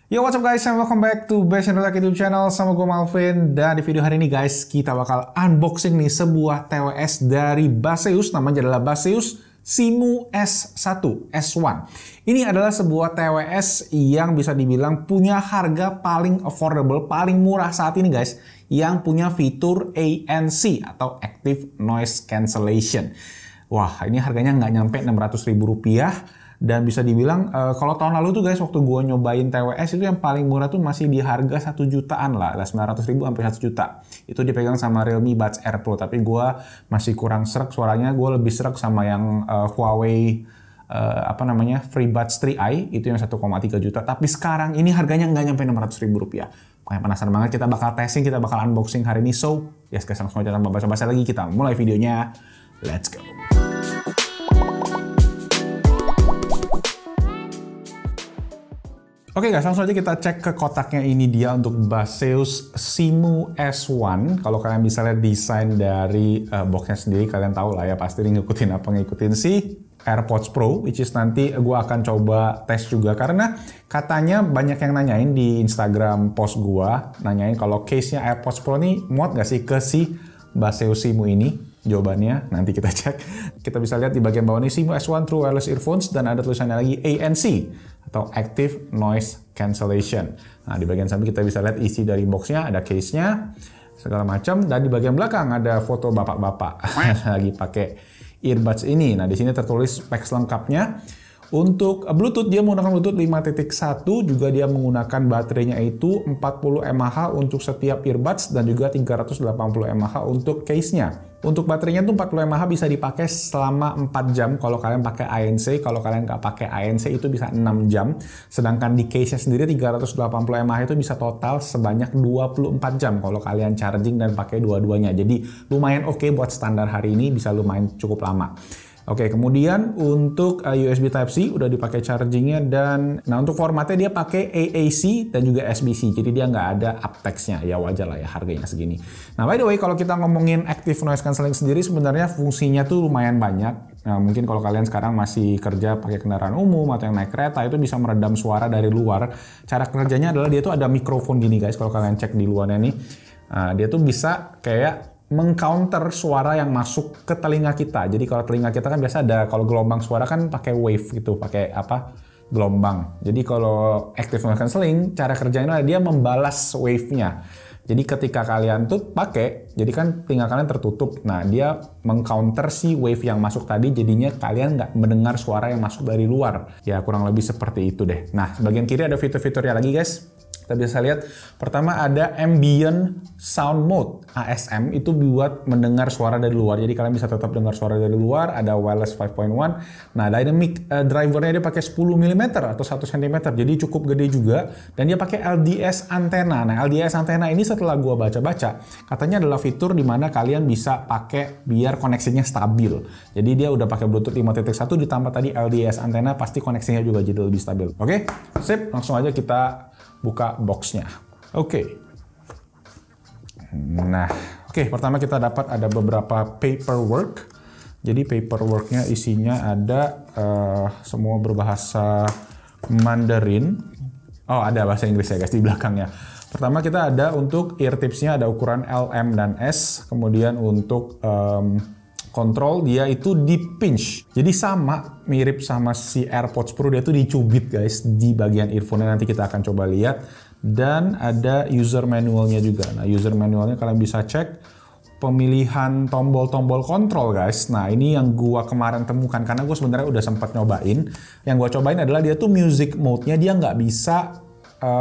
Yo, what's up guys, and welcome back to Best in Rotak YouTube channel. Sama gue Malvin. Dan di video hari ini guys, kita bakal unboxing nih sebuah TWS dari Baseus. Namanya adalah Baseus Simu S1 S1. Ini adalah sebuah TWS yang bisa dibilang punya harga paling affordable, paling murah saat ini guys, yang punya fitur ANC atau Active Noise Cancellation. Wah, ini harganya nggak nyampe Rp600.000. Dan bisa dibilang kalau tahun lalu tuh guys, waktu gue nyobain TWS itu yang paling murah tuh masih di harga 1 jutaan lah, 900.000 sampai 1 juta. Itu dipegang sama Realme Buds Air Pro, tapi gue masih kurang sreg suaranya. Gue lebih sreg sama yang Huawei FreeBuds 3i, itu yang 1,3 juta. Tapi sekarang ini harganya nggak nyampe Rp600.000. Makanya penasaran banget, kita bakal testing, kita bakal unboxing hari ini. So, yes guys, langsung aja tanpa basa-basi lagi, kita mulai videonya. Let's go! Oke guys, langsung aja kita cek ke kotaknya. Ini dia untuk Baseus Simu S1. Kalau kalian bisa lihat desain dari boxnya sendiri, kalian tahu lah ya pasti ngikutin si AirPods Pro, which is nanti gue akan coba tes juga. Karena katanya banyak yang nanyain di Instagram post gue, nanyain kalau case-nya AirPods Pro nih muat gak sih ke si Baseus Simu ini. Jawabannya nanti kita cek. Kita bisa lihat di bagian bawah ini Simu S1 True Wireless Earphones, dan ada tulisannya lagi ANC atau Active Noise Cancellation. Nah, di bagian samping kita bisa lihat isi dari boxnya, ada case-nya, segala macam. Dan di bagian belakang ada foto bapak-bapak lagi pakai earbuds ini. Nah, di sini tertulis specs lengkapnya. Untuk Bluetooth, dia menggunakan Bluetooth 5.1, juga dia menggunakan baterainya itu 40 mAh untuk setiap earbuds, dan juga 380 mAh untuk case-nya. Untuk baterainya itu 40 mAh bisa dipakai selama 4 jam kalau kalian pakai ANC. Kalau kalian nggak pakai ANC itu bisa 6 jam. Sedangkan di case-nya sendiri 380 mAh itu bisa total sebanyak 24 jam kalau kalian charging dan pakai dua-duanya. Jadi lumayan oke buat standar hari ini, bisa lumayan cukup lama. Oke, kemudian untuk USB Type-C udah dipakai chargingnya, dan nah untuk formatnya dia pakai AAC dan juga SBC, jadi dia nggak ada aptX-nya. Ya wajar lah ya harganya segini. Nah, by the way, kalau kita ngomongin Active Noise Cancelling sendiri, sebenarnya fungsinya tuh lumayan banyak. Nah, mungkin kalau kalian sekarang masih kerja pakai kendaraan umum atau yang naik kereta, itu bisa meredam suara dari luar. Cara kerjanya adalah dia tuh ada mikrofon gini guys, kalau kalian cek di luarnya nih. Dia tuh bisa kayak mengcounter suara yang masuk ke telinga kita. Jadi kalau telinga kita kan biasa ada, kalau gelombang suara kan pakai wave gitu, pakai gelombang. Jadi kalau Active Noise Cancelling, cara kerjanya adalah dia membalas wave-nya. Jadi ketika kalian tuh pakai, jadi kan telinga kalian tertutup. Nah, dia mengcounter si wave yang masuk tadi, jadinya kalian nggak mendengar suara yang masuk dari luar. Ya kurang lebih seperti itu deh. Nah, bagian kiri ada fitur-fiturnya lagi guys. Kita bisa lihat, pertama ada Ambient Sound Mode, ASM, itu buat mendengar suara dari luar. Jadi kalian bisa tetap dengar suara dari luar. Ada Wireless 5.1. Nah, Dynamic drivernya dia pakai 10 mm atau 1 cm, jadi cukup gede juga. Dan dia pakai LDS antena. Nah, LDS antena ini setelah gua baca-baca, katanya adalah fitur di mana kalian bisa pakai biar koneksinya stabil. Jadi dia udah pakai Bluetooth 5.1 ditambah tadi LDS antena, pasti koneksinya juga jadi lebih stabil. Oke, sip, langsung aja kita buka boxnya. Oke. Nah, pertama kita dapat ada beberapa paperwork. Jadi paperworknya isinya ada semua berbahasa Mandarin. Oh, ada bahasa Inggris ya guys di belakangnya. Pertama kita ada untuk ear tipsnya, ada ukuran L, M, dan S. Kemudian untuk kontrol dia itu di pinch. Jadi sama, mirip sama si AirPods Pro, dia tuh dicubit guys di bagian earphone-nya, nanti kita akan coba lihat. Dan ada user manualnya juga. Nah, user manualnya kalian bisa cek pemilihan tombol-tombol kontrol guys. Nah, ini yang gua kemarin temukan karena gue sebenarnya udah sempat nyobain. Yang gua cobain adalah dia tuh music mode-nya dia nggak bisa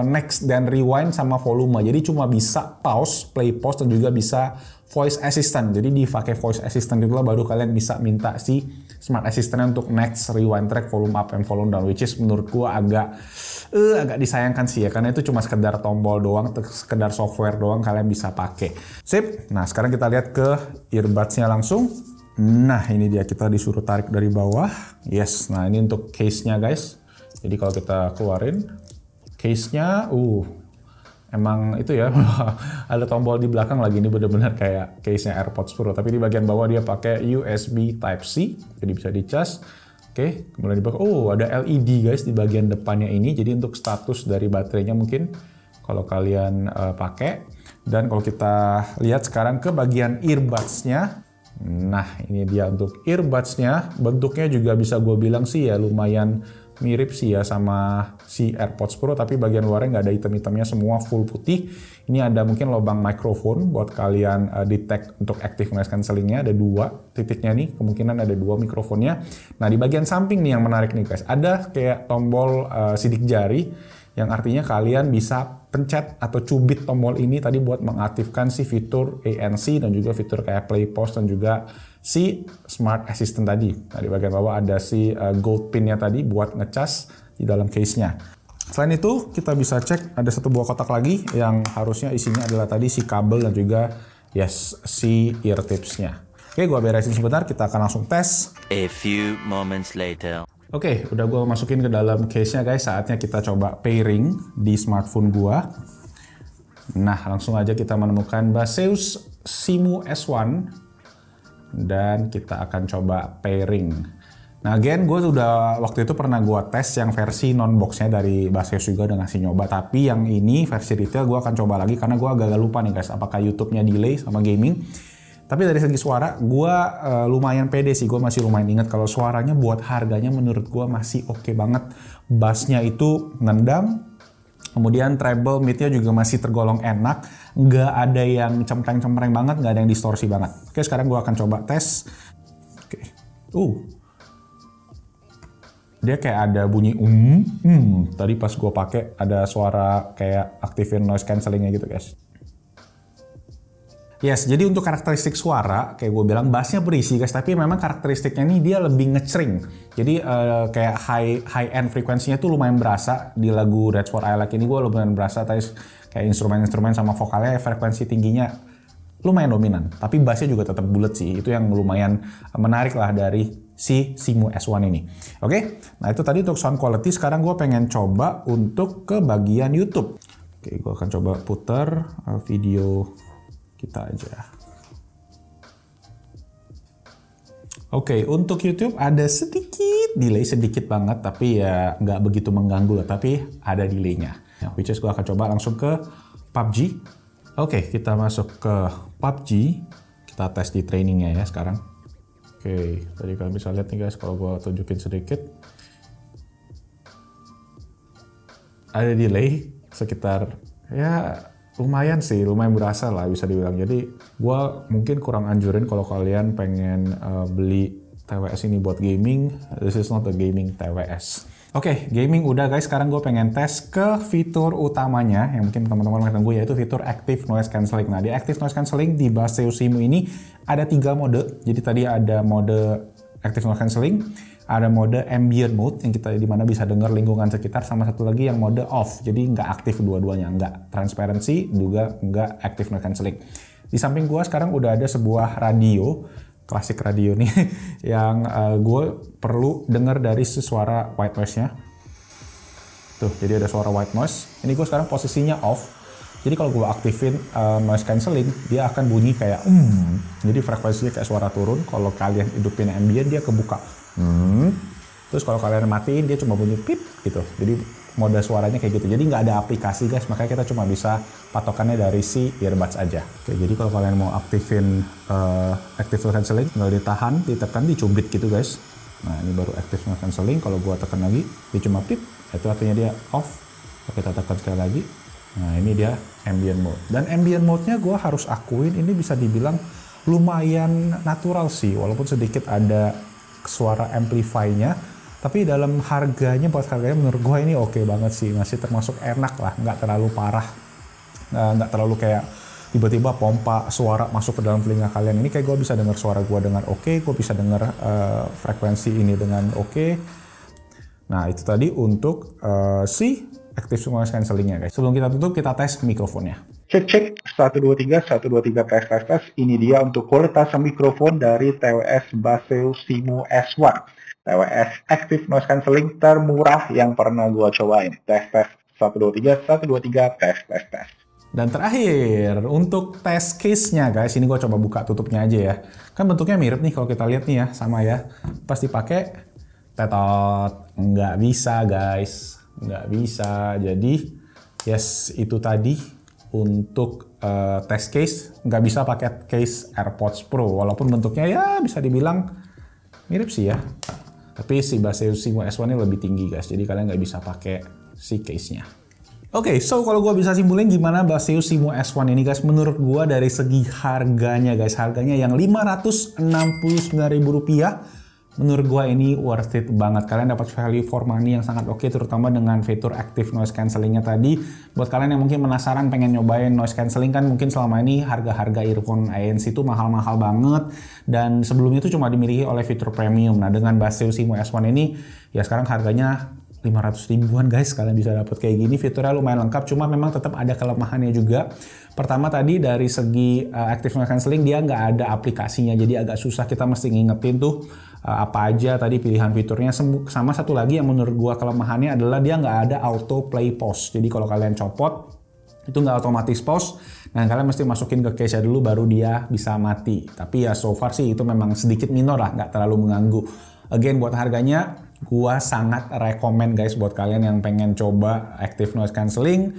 next dan rewind sama volume. Jadi cuma bisa pause, play pause, dan juga bisa voice assistant. Jadi dipakai voice assistant itulah baru kalian bisa minta si smart assistant untuk next, rewind track, volume up and volume down, which is menurut gua agak disayangkan sih ya, karena itu cuma sekedar tombol doang, sekedar software doang kalian bisa pakai. Sip. Nah, sekarang kita lihat ke earbuds-nya langsung. Nah, ini dia, kita disuruh tarik dari bawah. Yes. Nah, ini untuk case-nya guys. Jadi kalau kita keluarin case-nya, emang itu ya, ada tombol di belakang lagi, ini bener-bener kayak case-nya AirPods Pro. Tapi di bagian bawah dia pakai USB Type-C, jadi bisa dicas. Oke, kemudian di belakang, oh ada LED guys di bagian depannya ini, jadi untuk status dari baterainya mungkin kalau kalian pakai. Dan kalau kita lihat sekarang ke bagian earbuds-nya, nah ini dia untuk earbuds-nya, bentuknya juga bisa gue bilang sih ya lumayan mirip sih ya sama si AirPods Pro, tapi bagian luarnya nggak ada hitam-hitamnya, semua full putih. Ini ada mungkin lubang mikrofon buat kalian detect untuk active noise cancelling-nya, ada 2 titiknya nih, kemungkinan ada 2 mikrofonnya. Nah di bagian samping nih yang menarik nih guys, ada kayak tombol sidik jari, yang artinya kalian bisa pencet atau cubit tombol ini tadi buat mengaktifkan si fitur ANC dan juga fitur kayak play pause dan juga si smart assistant tadi. Nah di bagian bawah ada si gold pin-nya tadi buat ngecas di dalam case-nya. Selain itu, kita bisa cek ada satu buah kotak lagi yang harusnya isinya adalah tadi si kabel dan juga si ear tips-nya. Oke, gua beresin sebentar, kita akan langsung tes. A few moments later. Oke, udah gua masukin ke dalam case-nya guys, saatnya kita coba pairing di smartphone gua. Nah, langsung aja kita menemukan Baseus Simu S1 dan kita akan coba pairing. Nah, again, gue udah waktu itu pernah gue tes yang versi non-boxnya dari Baseus juga udah ngasih nyoba. Tapi yang ini versi retail gue akan coba lagi karena gue agak lupa nih guys, apakah YouTube-nya delay sama gaming. Tapi dari segi suara, gue lumayan pede sih. Gue masih lumayan ingat kalau suaranya buat harganya menurut gue masih oke banget. Bassnya itu nendang, kemudian treble mid-nya juga masih tergolong enak. Nggak ada yang cempreng-cempreng banget, nggak ada yang distorsi banget. Oke, sekarang gue akan coba tes. Oke, dia kayak ada bunyi tadi pas gue pakai ada suara kayak aktifin noise cancellingnya gitu guys. Yes, jadi untuk karakteristik suara kayak gue bilang bassnya berisi guys, tapi memang karakteristiknya ini dia lebih ngecering. Jadi kayak high end frekuensinya tuh lumayan berasa di lagu That's What I Like ini, gue lumayan berasa tadi kayak instrumen-instrumen sama vokalnya frekuensi tingginya lumayan dominan, tapi bassnya juga tetap bulat sih. Itu yang lumayan menarik lah dari si Simu S1 ini. Oke, nah itu tadi untuk sound quality. Sekarang gue pengen coba untuk ke bagian YouTube. Oke, gue akan coba putar video kita aja. Oke, untuk YouTube ada sedikit delay, sedikit banget, tapi ya nggak begitu mengganggu lah, tapi ada delaynya. Nah, which is gue akan coba langsung ke PUBG. Oke, kita masuk ke PUBG. Kita tes di trainingnya ya sekarang. Oke, tadi kalian bisa lihat nih guys, kalau gue tunjukin sedikit. Ada delay sekitar, ya lumayan sih, lumayan berasa lah bisa dibilang. Jadi gue mungkin kurang anjurin kalau kalian pengen beli TWS ini buat gaming. This is not a gaming TWS. Oke, gaming udah guys, sekarang gue pengen tes ke fitur utamanya yang mungkin teman-teman ngerti gue, yaitu fitur Active Noise Cancelling. Nah, di Active Noise Cancelling di Baseus Simu ini ada 3 mode. Jadi tadi ada mode Active Noise Cancelling, ada mode Ambient Mode yang kita dimana bisa dengar lingkungan sekitar, sama satu lagi yang mode Off. Jadi nggak aktif dua-duanya, nggak transparency juga nggak Active Noise Cancelling. Di samping gue sekarang udah ada sebuah radio, klasik radio nih, yang gue perlu dengar dari suara white noise-nya. Tuh, jadi ada suara white noise. Ini gue sekarang posisinya off. Jadi kalau gue aktifin noise cancelling, dia akan bunyi kayak Jadi frekuensinya kayak suara turun. Kalau kalian hidupin ambient, dia kebuka. Terus kalau kalian matiin, dia cuma bunyi pip gitu. Jadi mode suaranya kayak gitu. Jadi nggak ada aplikasi guys, makanya kita cuma bisa patokannya dari si earbuds aja. Oke, jadi kalau kalian mau aktifin active noise cancelling, tinggal ditahan, ditekan, dicubit gitu guys. Nah, ini baru active noise cancelling. Kalau gua tekan lagi, dia cuma pip. Itu artinya dia off. Kita tekan sekali lagi. Nah, ini dia ambient mode. Dan ambient mode-nya gua harus akuin ini bisa dibilang lumayan natural sih, walaupun sedikit ada suara amplify-nya. Tapi dalam harganya, buat harganya menurut gue ini oke banget sih. Masih termasuk enak lah, nggak terlalu parah. Nggak terlalu kayak tiba-tiba pompa suara masuk ke dalam telinga kalian. Ini kayak gue bisa dengar suara gue dengan oke, gue bisa dengar frekuensi ini dengan oke. Nah itu tadi untuk si Active Noise Cancelling-nya guys. Sebelum kita tutup, kita tes mikrofonnya. Cek 1 2 3 1 2 3 tes. Ini dia untuk kualitas mikrofon dari TWS Baseus Simu S1. TWS Active Noise Cancelling termurah yang pernah gue cobain. Tes 1 2 3 1 2 3 tes. Dan terakhir untuk tes case-nya guys, ini gue coba buka tutupnya aja ya. Kan bentuknya mirip nih kalau kita lihat nih ya, sama ya. Pas dipakai Tetot, nggak bisa guys, nggak bisa. Jadi yes, itu tadi untuk test case, nggak bisa pakai case AirPods Pro, walaupun bentuknya ya bisa dibilang mirip sih ya. Tapi si Baseus Simo S1 ini lebih tinggi guys, jadi kalian nggak bisa pakai si case-nya. Oke, so kalau gue bisa simpulin gimana Baseus Simo S1 ini guys, menurut gue dari segi harganya guys, harganya yang Rp569.000, menurut gue ini worth it banget. Kalian dapat value for money yang sangat oke, terutama dengan fitur active noise cancellingnya tadi. Buat kalian yang mungkin penasaran pengen nyobain noise cancelling, kan mungkin selama ini harga-harga earphone ANC itu mahal-mahal banget, dan sebelumnya itu cuma dimiliki oleh fitur premium. Nah dengan Baseus Simo S1 ini ya sekarang harganya 500 ribuan guys, kalian bisa dapat kayak gini. Fiturnya lumayan lengkap, cuma memang tetap ada kelemahannya juga. Pertama tadi dari segi active noise cancelling, dia nggak ada aplikasinya, jadi agak susah, kita mesti ngingetin tuh apa aja tadi pilihan fiturnya. Sama satu lagi yang menurut gua kelemahannya adalah dia nggak ada auto play pause. Jadi kalau kalian copot itu nggak otomatis pause, nah kalian mesti masukin ke case dulu baru dia bisa mati. Tapi ya so far sih itu memang sedikit minor lah, nggak terlalu mengganggu. Again, buat harganya gua sangat rekomend guys buat kalian yang pengen coba active noise cancelling.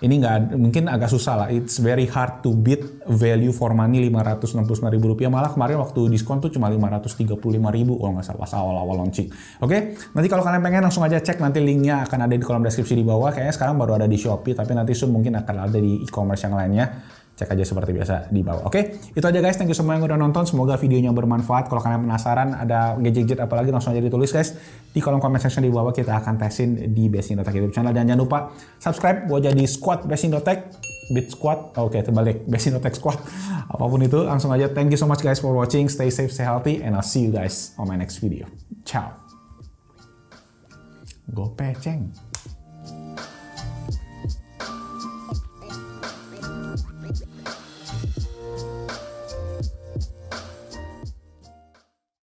Ini mungkin agak susah lah, it's very hard to beat value for money Rp569.000. Malah kemarin waktu diskon tuh cuma Rp535.000 kalau nggak salah pas awal-awal launching. Oke, nanti kalau kalian pengen langsung aja cek, nanti linknya akan ada di kolom deskripsi di bawah. Kayaknya sekarang baru ada di Shopee, tapi nanti soon mungkin akan ada di e-commerce yang lainnya. Cek aja seperti biasa di bawah. Oke, itu aja guys. Thank you semua yang udah nonton. Semoga videonya bermanfaat. Kalau kalian penasaran ada gadget-gadget apa lagi, langsung aja ditulis guys di kolom comment section di bawah. Kita akan testin di Best-in-Tech YouTube channel. Dan jangan lupa subscribe buat jadi squad Best-in-Tech, Beat Squad. Oke, terbalik, Best-in-Tech Squad. Apapun itu, langsung aja. Thank you so much guys for watching. Stay safe, stay healthy, and I'll see you guys on my next video. Ciao. Go Peceng.